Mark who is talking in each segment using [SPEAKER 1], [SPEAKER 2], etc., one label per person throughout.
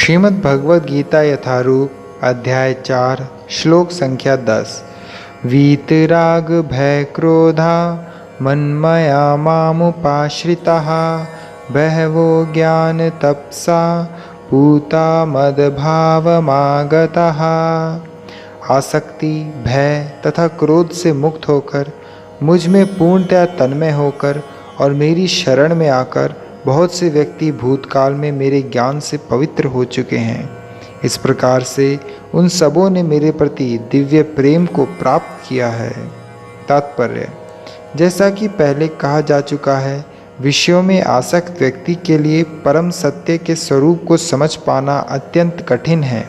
[SPEAKER 1] श्रीमद् भगवद गीता यथारूप अध्याय 4 श्लोक संख्या 10। वीतराग भय क्रोधा मन्मया मामुपाश्रिताः बहवो ज्ञान तपसा पूता मदभावमागताः। आसक्ति, भय तथा क्रोध से मुक्त होकर मुझ में पूर्णतया तन्मय होकर और मेरी शरण में आकर बहुत से व्यक्ति भूतकाल में मेरे ज्ञान से पवित्र हो चुके हैं। इस प्रकार से उन सबों ने मेरे प्रति दिव्य प्रेम को प्राप्त किया है। तात्पर्य: जैसा कि पहले कहा जा चुका है, विषयों में आसक्त व्यक्ति के लिए परम सत्य के स्वरूप को समझ पाना अत्यंत कठिन है।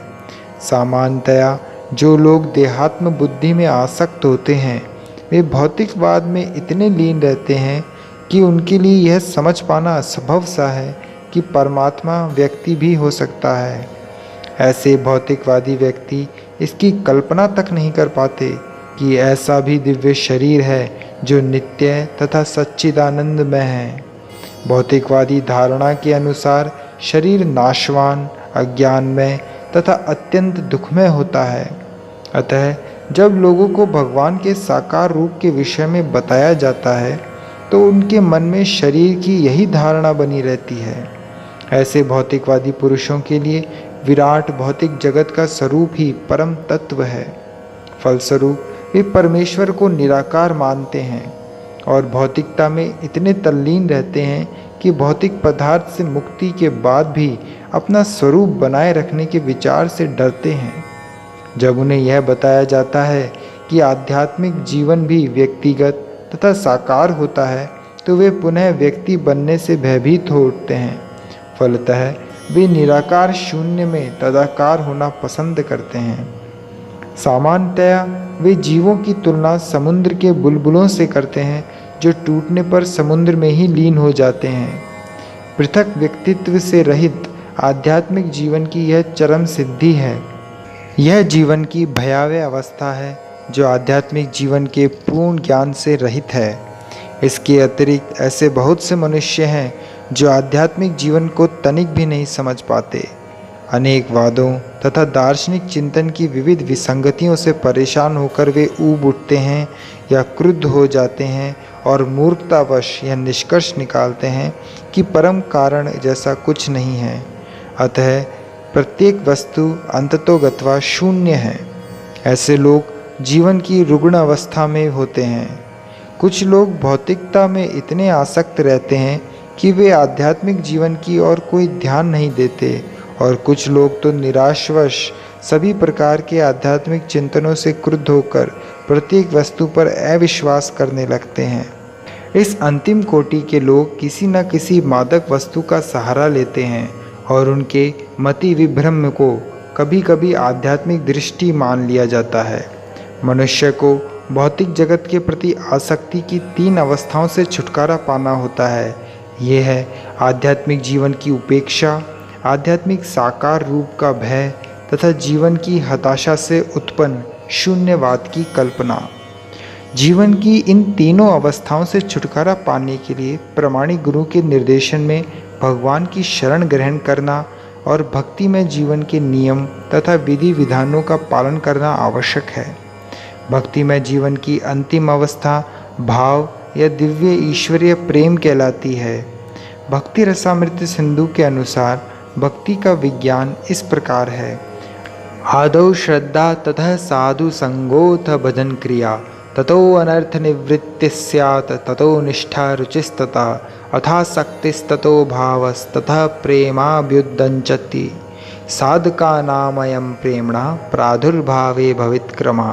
[SPEAKER 1] सामान्यतया जो लोग देहात्म बुद्धि में आसक्त होते हैं वे भौतिकवाद में इतने लीन रहते हैं कि उनके लिए यह समझ पाना असंभव सा है कि परमात्मा व्यक्ति भी हो सकता है। ऐसे भौतिकवादी व्यक्ति इसकी कल्पना तक नहीं कर पाते कि ऐसा भी दिव्य शरीर है जो नित्य तथा सच्चिदानंदमय है। भौतिकवादी धारणा के अनुसार शरीर नाशवान, अज्ञानमय तथा अत्यंत दुखमय होता है। अतः जब लोगों को भगवान के साकार रूप के विषय में बताया जाता है तो उनके मन में शरीर की यही धारणा बनी रहती है। ऐसे भौतिकवादी पुरुषों के लिए विराट भौतिक जगत का स्वरूप ही परम तत्व है। फलस्वरूप वे परमेश्वर को निराकार मानते हैं और भौतिकता में इतने तल्लीन रहते हैं कि भौतिक पदार्थ से मुक्ति के बाद भी अपना स्वरूप बनाए रखने के विचार से डरते हैं। जब उन्हें यह बताया जाता है कि आध्यात्मिक जीवन भी व्यक्तिगत तथा साकार होता है तो वे पुनः व्यक्ति बनने से भयभीत हो उठते हैं। फलतः वे निराकार शून्य में तदाकार होना पसंद करते हैं। सामान्यतया वे जीवों की तुलना समुद्र के बुलबुलों से करते हैं जो टूटने पर समुद्र में ही लीन हो जाते हैं। पृथक व्यक्तित्व से रहित आध्यात्मिक जीवन की यह चरम सिद्धि है। यह जीवन की भयावह अवस्था है जो आध्यात्मिक जीवन के पूर्ण ज्ञान से रहित है। इसके अतिरिक्त ऐसे बहुत से मनुष्य हैं जो आध्यात्मिक जीवन को तनिक भी नहीं समझ पाते। अनेक वादों तथा दार्शनिक चिंतन की विविध विसंगतियों से परेशान होकर वे ऊब उठते हैं या क्रुद्ध हो जाते हैं और मूर्खतावश यह निष्कर्ष निकालते हैं कि परम कारण जैसा कुछ नहीं है। अतः प्रत्येक वस्तु अंततोगत्वा शून्य है। ऐसे लोग जीवन की रुग्ण अवस्था में होते हैं। कुछ लोग भौतिकता में इतने आसक्त रहते हैं कि वे आध्यात्मिक जीवन की ओर कोई ध्यान नहीं देते और कुछ लोग तो निराशवश सभी प्रकार के आध्यात्मिक चिंतनों से क्रुद्ध होकर प्रत्येक वस्तु पर अविश्वास करने लगते हैं। इस अंतिम कोटि के लोग किसी न किसी मादक वस्तु का सहारा लेते हैं और उनके मति विभ्रम को कभी कभी आध्यात्मिक दृष्टि मान लिया जाता है। मनुष्य को भौतिक जगत के प्रति आसक्ति की 3 अवस्थाओं से छुटकारा पाना होता है। ये है आध्यात्मिक जीवन की उपेक्षा, आध्यात्मिक साकार रूप का भय तथा जीवन की हताशा से उत्पन्न शून्यवाद की कल्पना। जीवन की इन तीनों अवस्थाओं से छुटकारा पाने के लिए प्रामाणिक गुरु के निर्देशन में भगवान की शरण ग्रहण करना और भक्ति में जीवन के नियम तथा विधि विधानों का पालन करना आवश्यक है। भक्ति में जीवन की अंतिम अवस्था भाव या दिव्य ईश्वरीय प्रेम कहलाती है। भक्ति रसामृत सिंधु के अनुसार भक्ति का विज्ञान इस प्रकार है: आदौ श्रद्धा ततः साधु संगोथ भजन क्रिया ततो अनर्थ निवृत्ति स्यात् ततो निष्ठा रुचिस्तथा अथासक्तिस्ततो भावस्ततः प्रेमाभ्युदञ्चति साधकानामयं प्रेम्णा प्रादुर्भावे भवित्क्रमः।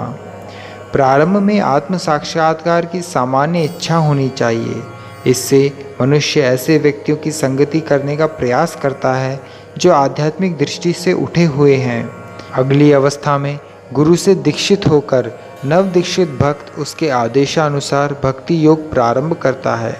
[SPEAKER 1] प्रारंभ में आत्म साक्षात्कार की सामान्य इच्छा होनी चाहिए। इससे मनुष्य ऐसे व्यक्तियों की संगति करने का प्रयास करता है जो आध्यात्मिक दृष्टि से उठे हुए हैं। अगली अवस्था में गुरु से दीक्षित होकर नवदीक्षित भक्त उसके आदेशानुसार भक्ति योग प्रारंभ करता है।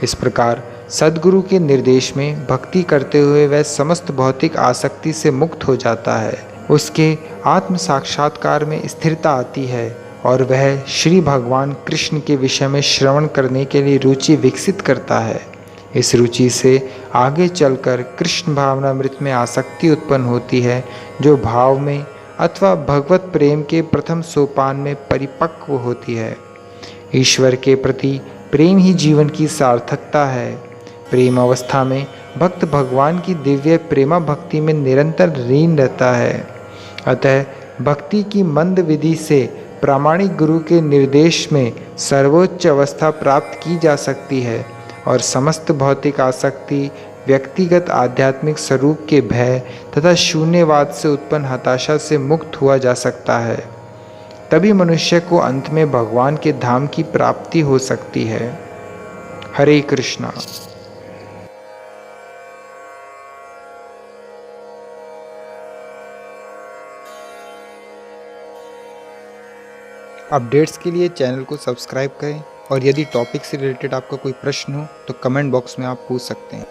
[SPEAKER 1] इस प्रकार सद्गुरु के निर्देश में भक्ति करते हुए वह समस्त भौतिक आसक्ति से मुक्त हो जाता है। उसके आत्म साक्षात्कार में स्थिरता आती है और वह श्री भगवान कृष्ण के विषय में श्रवण करने के लिए रुचि विकसित करता है। इस रुचि से आगे चलकर कृष्ण भावनामृत में आसक्ति उत्पन्न होती है, जो भाव में अथवा भगवत प्रेम के प्रथम सोपान में परिपक्व होती है। ईश्वर के प्रति प्रेम ही जीवन की सार्थकता है। प्रेम अवस्था में भक्त भगवान की दिव्य प्रेमा भक्ति में निरंतर लीन रहता है। अतः भक्ति की मंद विधि से प्रामाणिक गुरु के निर्देश में सर्वोच्च अवस्था प्राप्त की जा सकती है और समस्त भौतिक आसक्ति, व्यक्तिगत आध्यात्मिक स्वरूप के भय तथा शून्यवाद से उत्पन्न हताशा से मुक्त हुआ जा सकता है। तभी मनुष्य को अंत में भगवान के धाम की प्राप्ति हो सकती है। हरे कृष्णा। अपडेट्स के लिए चैनल को सब्सक्राइब करें और यदि टॉपिक से रिलेटेड आपका कोई प्रश्न हो तो कमेंट बॉक्स में आप पूछ सकते हैं।